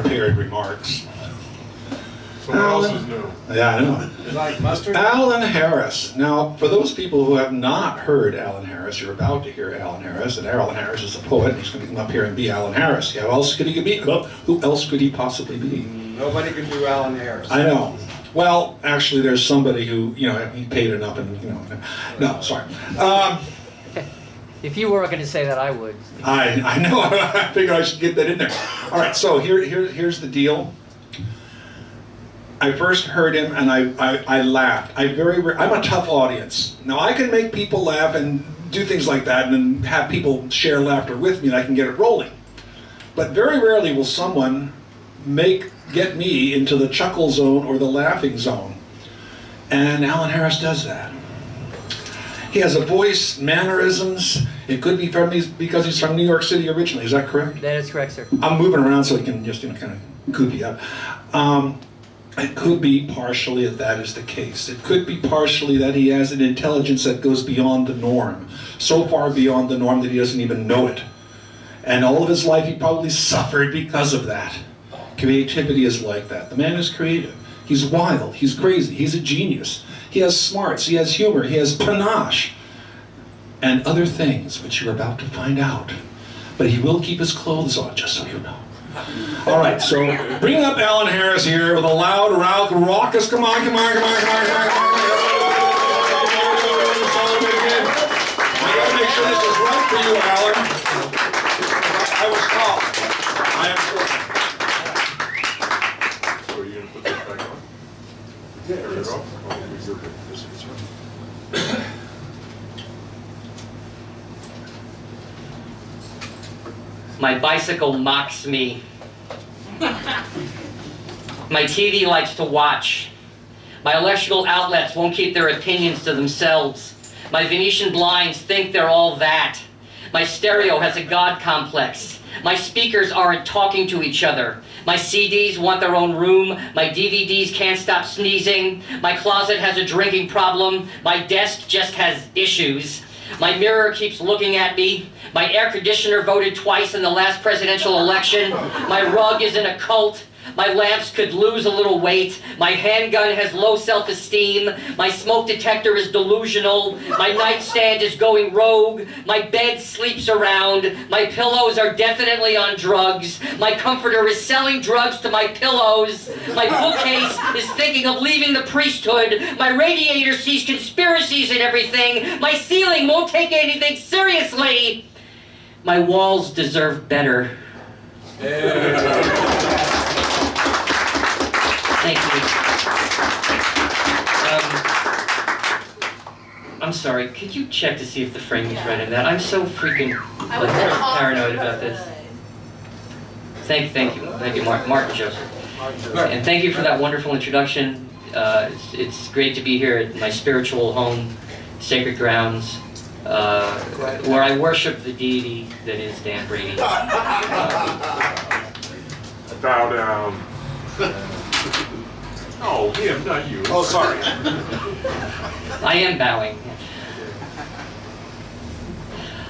prepared remarks. Someone else is new. Yeah, I know. You like mustard? Alan Harris. Now, for those people who have not heard Alan Harris, you're about to hear Alan Harris, and Alan Harris is a poet. He's going to come up here and be Alan Harris. Who else could he be? Well, who else could he possibly be? Nobody can do Alan Harris. I know. Well, actually, there's somebody who, he paid enough, and no, sorry. If you were going to say that, I would. I know. I figured I should get that in there. All right. So here's the deal. I first heard him and I laughed. I'm a tough audience. Now I can make people laugh and do things like that and have people share laughter with me and I can get it rolling. But very rarely will someone get me into the chuckle zone or the laughing zone. And Alan Harris does that. He has a voice, mannerisms. It could be because he's from New York City originally. Is that correct? That is correct, sir. I'm moving around so he can just kind of goofy up. It could be partially that is the case. It could be partially that he has an intelligence that goes beyond the norm. So far beyond the norm that he doesn't even know it. And all of his life he probably suffered because of that. Creativity is like that. The man is creative. He's wild. He's crazy. He's a genius. He has smarts. He has humor. He has panache. And other things which you're about to find out. But he will keep his clothes on, just so you know. All right, so bring up Alan Harris here with a loud, raucous, come on. I gotta make sure this is right for you, Alan. I was called. I am sure. So are you going to put this back on? Yeah, There we go. Oh, you're good. This is right. My bicycle mocks me. My TV likes to watch. My electrical outlets won't keep their opinions to themselves. My Venetian blinds think they're all that. My stereo has a God complex. My speakers aren't talking to each other. My CDs want their own room. My DVDs can't stop sneezing. My closet has a drinking problem. My desk just has issues. My mirror keeps looking at me. My air conditioner voted twice in the last presidential election. My rug is in a cult. My lamps could lose a little weight. My handgun has low self-esteem. My smoke detector is delusional. My nightstand is going rogue. My bed sleeps around. My pillows are definitely on drugs. My comforter is selling drugs to my pillows. My bookcase is thinking of leaving the priesthood. My radiator sees conspiracies and everything. My ceiling won't take anything seriously. My walls deserve better. Thank you. I'm sorry, could you check to see if the frame is right in that? I'm so freaking paranoid about this. Thank you, Martin Joseph. And thank you for that wonderful introduction. It's great to be here at my spiritual home, Sacred Grounds, where I worship the deity that is Dan Brady. Bow down. Oh, him, not you. Oh, sorry. I am bowing.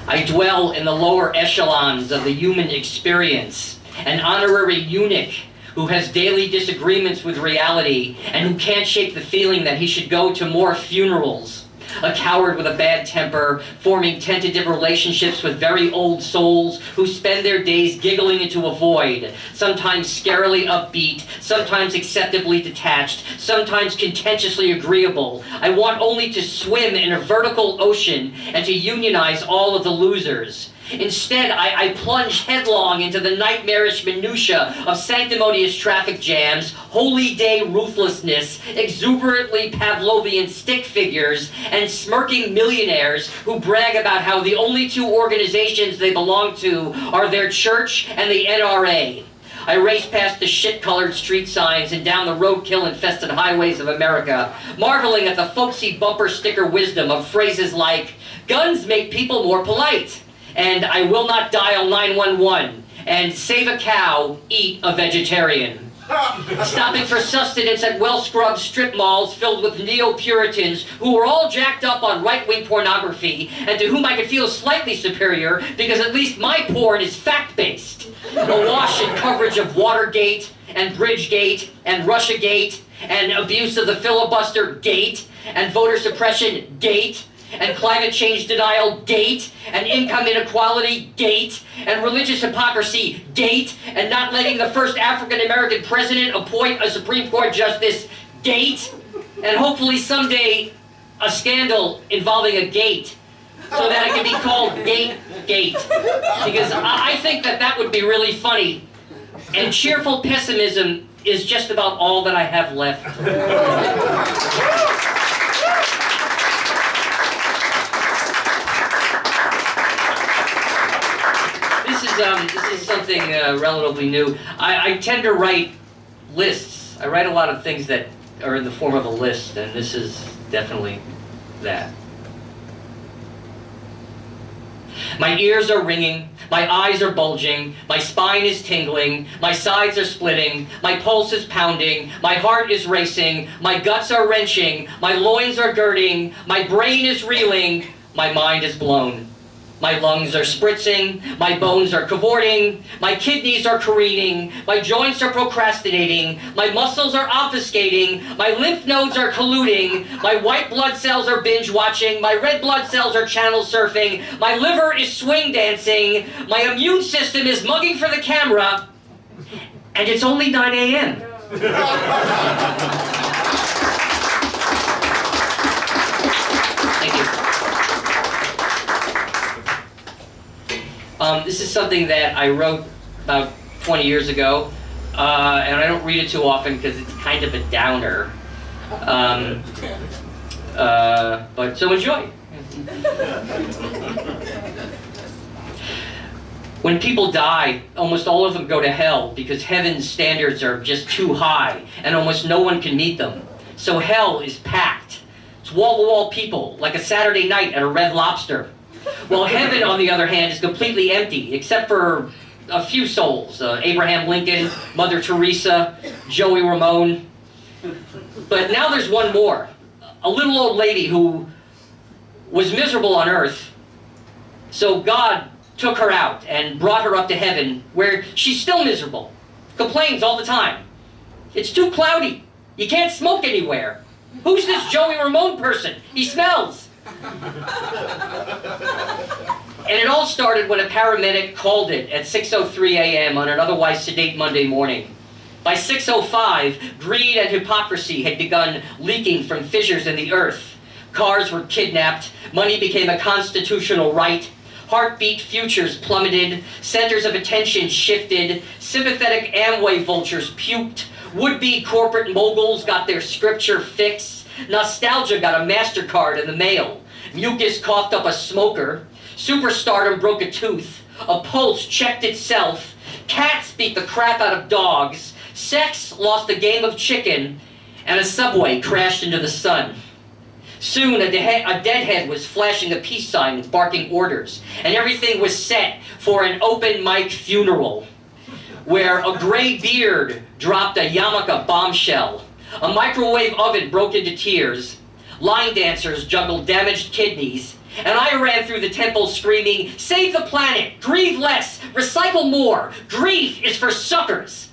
I dwell in the lower echelons of the human experience, an honorary eunuch who has daily disagreements with reality and who can't shake the feeling that he should go to more funerals. A coward with a bad temper, forming tentative relationships with very old souls who spend their days giggling into a void, sometimes scarily upbeat, sometimes acceptably detached, sometimes contentiously agreeable. I want only to swim in a vertical ocean and to unionize all of the losers. Instead, I plunge headlong into the nightmarish minutia of sanctimonious traffic jams, holy day ruthlessness, exuberantly Pavlovian stick figures, and smirking millionaires who brag about how the only two organizations they belong to are their church and the NRA. I race past the shit-colored street signs and down the roadkill-infested highways of America, marveling at the folksy bumper sticker wisdom of phrases like, "Guns make people more polite," and "I will not dial 911," and "Save a cow, eat a vegetarian." stopping for sustenance at well-scrubbed strip malls filled with neo-Puritans who were all jacked up on right-wing pornography and to whom I could feel slightly superior because at least my porn is fact-based. Awash in coverage of Watergate and Bridgegate and Russiagate and abuse of the filibuster gate and voter suppression gate and climate change denial gate and income inequality gate and religious hypocrisy gate and not letting the first African American president appoint a Supreme Court justice gate and hopefully someday a scandal involving a gate so that it can be called Gate because I think that would be really funny and cheerful pessimism is just about all that I have left. This is something relatively new. I tend to write lists. I write a lot of things that are in the form of a list, and this is definitely that. My ears are ringing, my eyes are bulging, my spine is tingling, my sides are splitting, my pulse is pounding, my heart is racing, my guts are wrenching, my loins are girding, my brain is reeling, my mind is blown. My lungs are spritzing, my bones are cavorting, my kidneys are careening, my joints are procrastinating, my muscles are obfuscating, my lymph nodes are colluding, my white blood cells are binge watching, my red blood cells are channel surfing, my liver is swing dancing, my immune system is mugging for the camera, and it's only 9 a.m. Thank you. This is something that I wrote about 20 years ago, and I don't read it too often because it's kind of a downer. But so enjoy. When people die, almost all of them go to hell because heaven's standards are just too high, and almost no one can meet them. So hell is packed. It's wall-to-wall people, like a Saturday night at a Red Lobster. Well, heaven, on the other hand, is completely empty, except for a few souls. Abraham Lincoln, Mother Teresa, Joey Ramone. But now there's one more. A little old lady who was miserable on earth. So God took her out and brought her up to heaven, where she's still miserable. Complains all the time. It's too cloudy. You can't smoke anywhere. Who's this Joey Ramone person? He smells. And it all started when a paramedic called it at 6:03 a.m. on an otherwise sedate Monday morning. By 6:05, greed and hypocrisy had begun leaking from fissures in the earth. Cars were kidnapped, money became a constitutional right, heartbeat futures plummeted, centers of attention shifted, sympathetic Amway vultures puked, would-be corporate moguls got their scripture fix, nostalgia got a MasterCard in the mail, mucus coughed up a smoker, superstardom broke a tooth, a pulse checked itself, cats beat the crap out of dogs, sex lost a game of chicken, and a subway crashed into the sun. Soon a deadhead was flashing a peace sign and barking orders, and everything was set for an open mic funeral, where a gray beard dropped a yarmulke bombshell, a microwave oven broke into tears, line dancers juggled damaged kidneys, and I ran through the temple screaming, "Save the planet! Grieve less! Recycle more! Grief is for suckers!"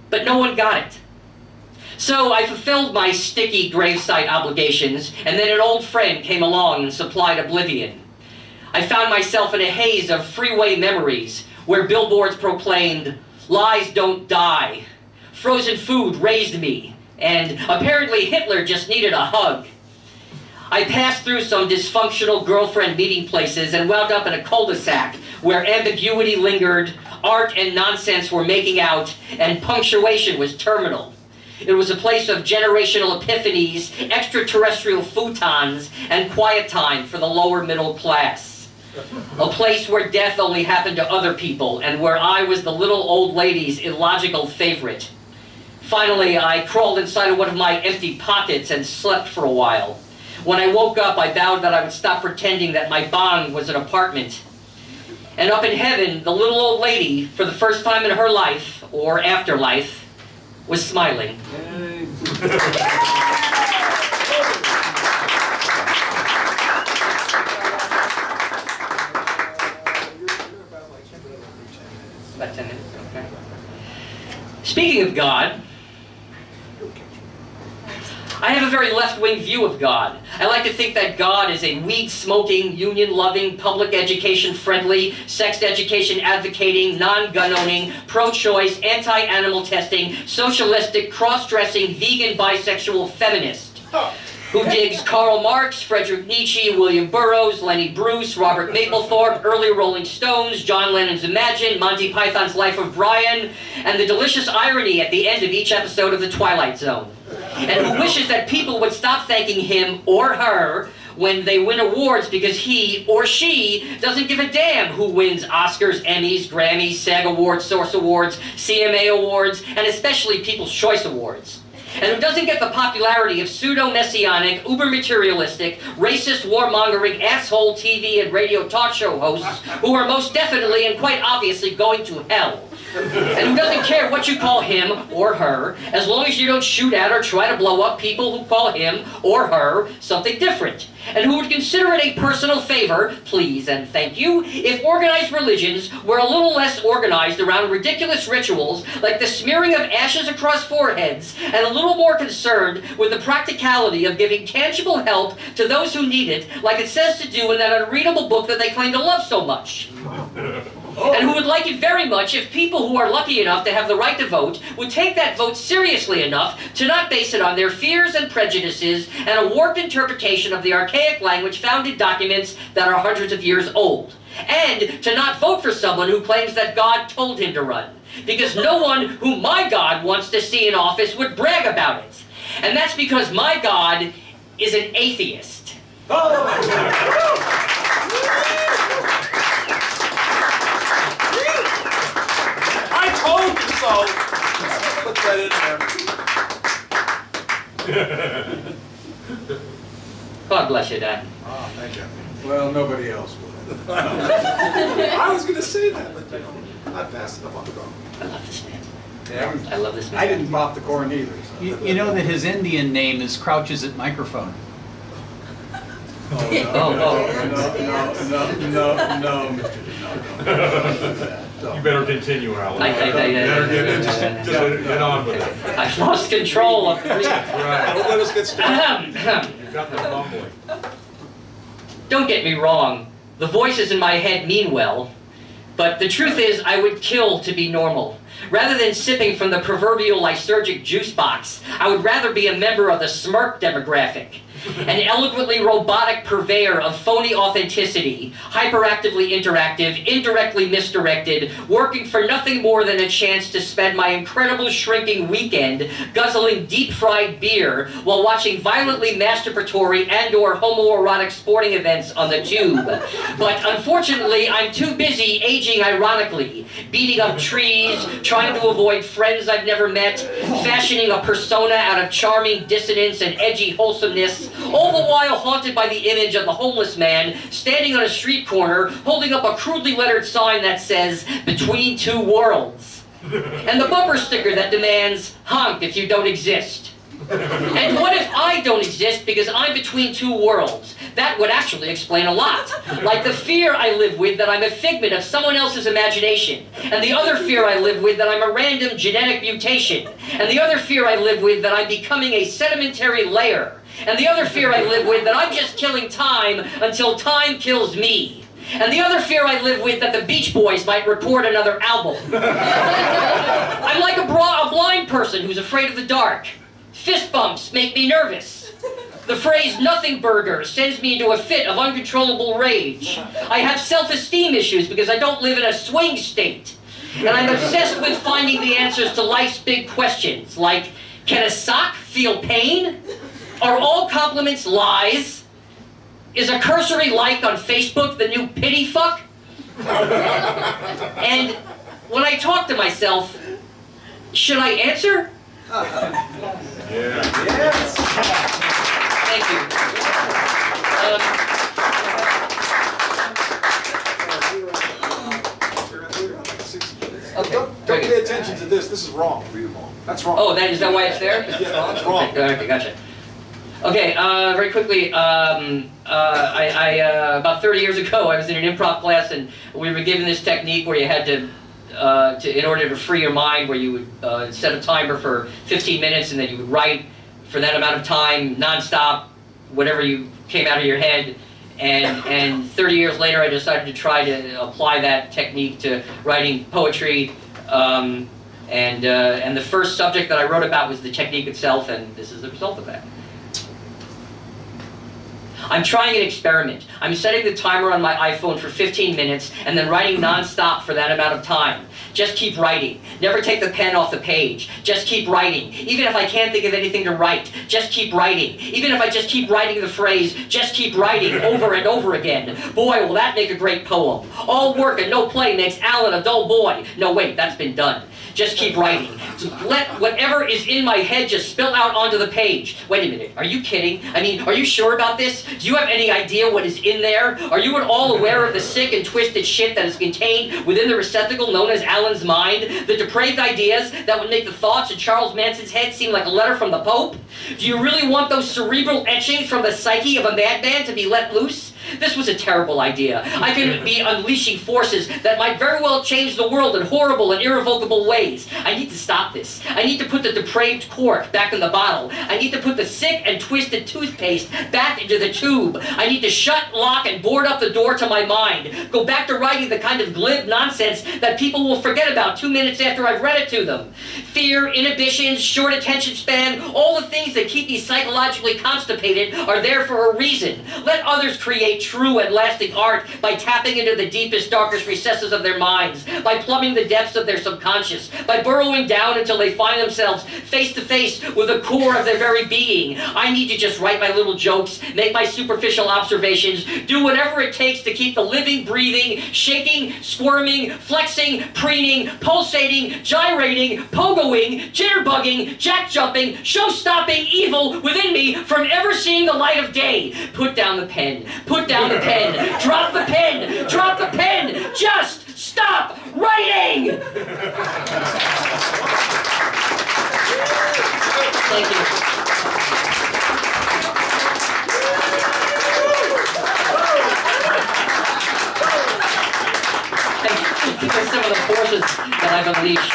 But no one got it. So I fulfilled my sticky gravesite obligations, and then an old friend came along and supplied oblivion. I found myself in a haze of freeway memories, where billboards proclaimed, "Lies don't die," "Frozen food raised me," and apparently Hitler just needed a hug. I passed through some dysfunctional girlfriend meeting places and wound up in a cul-de-sac where ambiguity lingered, art and nonsense were making out, and punctuation was terminal. It was a place of generational epiphanies, extraterrestrial futons, and quiet time for the lower middle class. A place where death only happened to other people, and where I was the little old lady's illogical favorite. Finally, I crawled inside of one of my empty pockets and slept for a while. When I woke up, I vowed that I would stop pretending that my bong was an apartment. And up in heaven, the little old lady, for the first time in her life, or afterlife, was smiling. About 10 minutes, okay. Speaking of God, I have a very left-wing view of God. I like to think that God is a weed-smoking, union-loving, public education-friendly, sex education advocating, non-gun-owning, pro-choice, anti-animal testing, socialistic, cross-dressing, vegan, bisexual feminist who digs Karl Marx, Friedrich Nietzsche, William Burroughs, Lenny Bruce, Robert Mapplethorpe, early Rolling Stones, John Lennon's Imagine, Monty Python's Life of Brian, and the delicious irony at the end of each episode of The Twilight Zone. And who wishes that people would stop thanking him or her when they win awards because he or she doesn't give a damn who wins Oscars, Emmys, Grammys, SAG Awards, Source Awards, CMA Awards, and especially People's Choice Awards. And who doesn't get the popularity of pseudo-messianic, uber-materialistic, racist, warmongering, asshole TV and radio talk show hosts who are most definitely and quite obviously going to hell. And who doesn't care what you call him or her, as long as you don't shoot at or try to blow up people who call him or her something different. And who would consider it a personal favor, please and thank you, if organized religions were a little less organized around ridiculous rituals like the smearing of ashes across foreheads, and a little more concerned with the practicality of giving tangible help to those who need it, like it says to do in that unreadable book that they claim to love so much. And who would like it very much if people who are lucky enough to have the right to vote would take that vote seriously enough to not base it on their fears and prejudices and a warped interpretation of the archaic language found in documents that are hundreds of years old. And to not vote for someone who claims that God told him to run. Because no one who my God wants to see in office would brag about it. And that's because my God is an atheist. I told you so. Put that in there. God bless you, Dad. Oh, thank you. Well, nobody else will. I was going to say that, but I passed it up on the phone. I love this man. Yeah, I love this man. I didn't pop the corn either. So. You know that his Indian name is Crouches at Microphone. No, You better continue, Alan. Better get on with it. I've lost control of Right. Don't let us get started. You've got the mumbling. Don't get me wrong, the voices in my head mean well, but the truth is I would kill to be normal. Rather than sipping from the proverbial lysergic juice box, I would rather be a member of the smirk demographic. An eloquently robotic purveyor of phony authenticity, hyperactively interactive, indirectly misdirected, working for nothing more than a chance to spend my incredible shrinking weekend guzzling deep-fried beer while watching violently masturbatory and/or homoerotic sporting events on the tube. But unfortunately, I'm too busy aging ironically, beating up trees, trying to avoid friends I've never met, fashioning a persona out of charming dissonance and edgy wholesomeness, all the while haunted by the image of the homeless man standing on a street corner holding up a crudely lettered sign that says, "Between Two Worlds," and the bumper sticker that demands, "Honk if you don't exist." And what if I don't exist because I'm between two worlds? That would actually explain a lot. Like the fear I live with that I'm a figment of someone else's imagination, and the other fear I live with that I'm a random genetic mutation, and the other fear I live with that I'm becoming a sedimentary layer, and the other fear I live with that I'm just killing time until time kills me. And the other fear I live with that the Beach Boys might record another album. I'm like a blind person who's afraid of the dark. Fist bumps make me nervous. The phrase "nothing burger" sends me into a fit of uncontrollable rage. I have self-esteem issues because I don't live in a swing state. And I'm obsessed with finding the answers to life's big questions, like, can a sock feel pain? Are all compliments lies? Is a cursory like on Facebook the new pity fuck? And when I talk to myself, should I answer? Yeah. Yes. Thank you. Don't pay attention attention to this. This is wrong. Read them all. That's wrong. Oh, is that why it's there? Yeah, that's wrong. Okay, gotcha. Okay, very quickly, about 30 years ago, I was in an improv class, and we were given this technique where you had to in order to free your mind, where you would set a timer for 15 minutes, and then you would write for that amount of time, nonstop, whatever you came out of your head. And 30 years later, I decided to try to apply that technique to writing poetry. And the first subject that I wrote about was the technique itself, and this is the result of that. I'm trying an experiment. I'm setting the timer on my iPhone for 15 minutes and then writing nonstop for that amount of time. Just keep writing. Never take the pen off the page. Just keep writing. Even if I can't think of anything to write, just keep writing. Even if I just keep writing the phrase, just keep writing over and over again. Boy, will that make a great poem. All work and no play makes Alan a dull boy. No, wait, that's been done. Just keep writing. Let whatever is in my head just spill out onto the page. Wait a minute, are you kidding? I mean, are you sure about this? Do you have any idea what is in there? Are you at all aware of the sick and twisted shit that is contained within the receptacle known as Alan's mind? The depraved ideas that would make the thoughts in Charles Manson's head seem like a letter from the Pope? Do you really want those cerebral etchings from the psyche of a madman to be let loose? This was a terrible idea. I could be unleashing forces that might very well change the world in horrible and irrevocable ways. I need to stop this. I need to put the depraved cork back in the bottle. I need to put the sick and twisted toothpaste back into the tube. I need to shut, lock, and board up the door to my mind. Go back to writing the kind of glib nonsense that people will forget about 2 minutes after I've read it to them. Fear, inhibitions, short attention span, all the things that keep me psychologically constipated are there for a reason. Let others create true and lasting art by tapping into the deepest, darkest recesses of their minds, by plumbing the depths of their subconscious, by burrowing down until they find themselves face to face with the core of their very being. I need to just write my little jokes, make my superficial observations, do whatever it takes to keep the living, breathing, shaking, squirming, flexing, preening, pulsating, gyrating, pogoing, jitterbugging, jack-jumping, show-stopping evil within me from ever seeing the light of day. Put down the pen. Put down the pen. Drop the pen. Drop the pen. Just stop writing! Thank you. These are some of the forces that I've unleashed.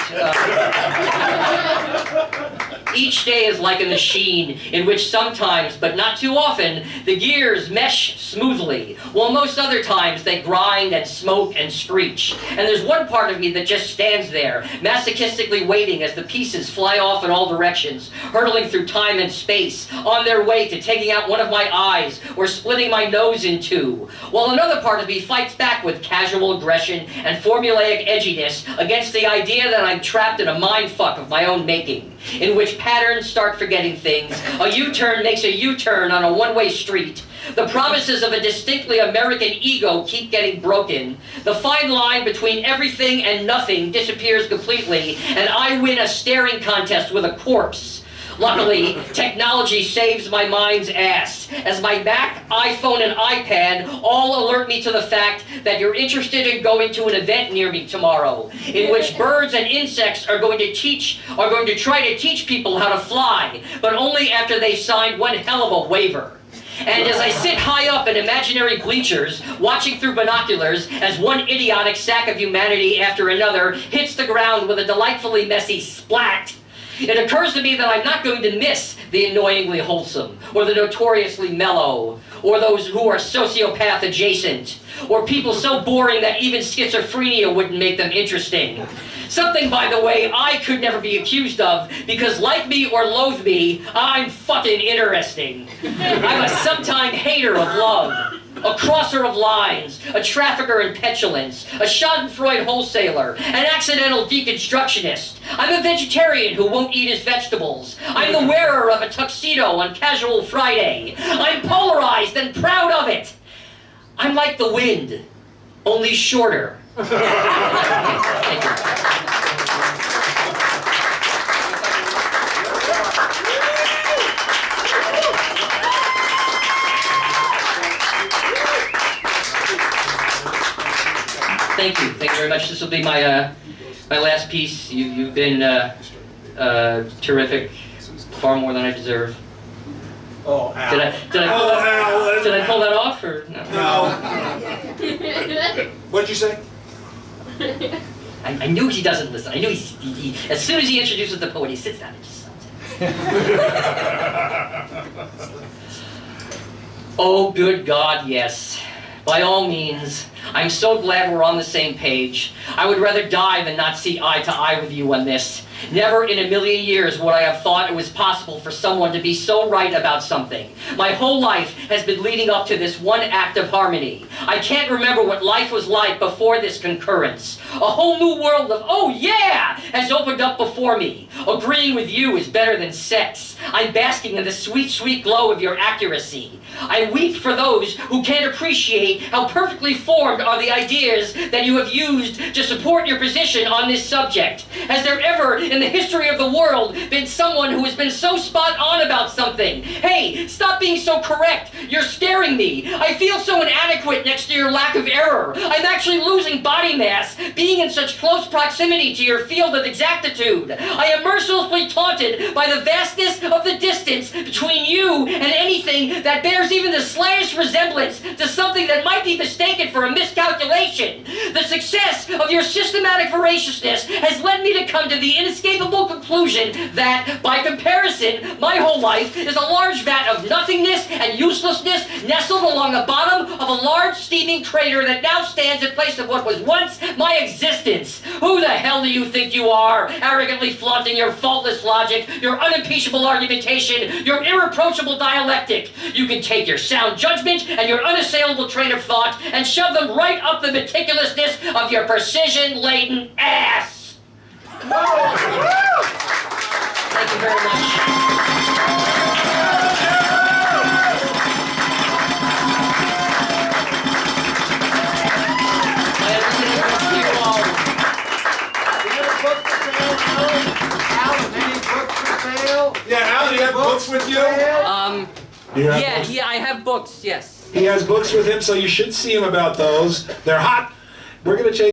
Each day is like a machine in which sometimes, but not too often, the gears mesh smoothly, while most other times they grind and smoke and screech. And there's one part of me that just stands there, masochistically waiting as the pieces fly off in all directions, hurtling through time and space, on their way to taking out one of my eyes or splitting my nose in two, while another part of me fights back with casual aggression and formulaic edginess against the idea that I'm trapped in a mindfuck of my own making, in which patterns start forgetting things, a U-turn makes a U-turn on a one-way street, the promises of a distinctly American ego keep getting broken, the fine line between everything and nothing disappears completely, and I win a staring contest with a corpse. Luckily, technology saves my mind's ass, as my Mac, iPhone, and iPad all alert me to the fact that you're interested in going to an event near me tomorrow, in which birds and insects are going to try to teach people how to fly, but only after they've signed one hell of a waiver. And as I sit high up in imaginary bleachers, watching through binoculars as one idiotic sack of humanity after another hits the ground with a delightfully messy splat, it occurs to me that I'm not going to miss the annoyingly wholesome, or the notoriously mellow, or those who are sociopath adjacent, or people so boring that even schizophrenia wouldn't make them interesting. Something, by the way, I could never be accused of, because like me or loathe me, I'm fucking interesting. I'm a sometime hater of love, a crosser of lines, a trafficker in petulance, a schadenfreude wholesaler, an accidental deconstructionist. I'm a vegetarian who won't eat his vegetables. I'm the wearer of a tuxedo on Casual Friday. I'm polarized and proud of it. I'm like the wind, only shorter. Thank you. Thank you very much. This will be my My last piece, you've been terrific, far more than I deserve. Oh, Al. Did I pull that off or no? No. What'd you say? I knew he doesn't listen. I knew he as soon as he introduces the poet, he sits down and just sounds it. Oh, good God, yes. By all means. I'm so glad we're on the same page. I would rather die than not see eye to eye with you on this. Never in a million years would I have thought it was possible for someone to be so right about something. My whole life has been leading up to this one act of harmony. I can't remember what life was like before this concurrence. A whole new world of, oh yeah, has opened up before me. Agreeing with you is better than sex. I'm basking in the sweet, sweet glow of your accuracy. I weep for those who can't appreciate how perfectly formed are the ideas that you have used to support your position on this subject. Has there ever in the history of the world been someone who has been so spot on about something? Hey, stop being so correct. You're scaring me. I feel so inadequate next to your lack of error. I'm actually losing body mass, being in such close proximity to your field of exactitude. I am mercilessly taunted by the vastness of the distance between you and anything that bears even the slightest resemblance to something that might be mistaken for a miscalculation. The success of your systematic voraciousness has led me to come to the inescapable conclusion that, by comparison, my whole life is a large vat of nothingness and uselessness nestled along the bottom of a large steaming crater that now stands in place of what was once my existence. Who the hell do you think you are, arrogantly flaunting your faultless logic, your unimpeachable argumentation, your irreproachable dialectic? You can take your sound judgment and your unassailable train of thought and shove them right up the meticulousness of your precision-laden ass. Thank you very much. I am listening to you all. Alan, any books for sale? Yeah, Al, do you have books with you? Yeah, I have books, yes. He has books with him, so you should see him about those. They're hot. We're going to take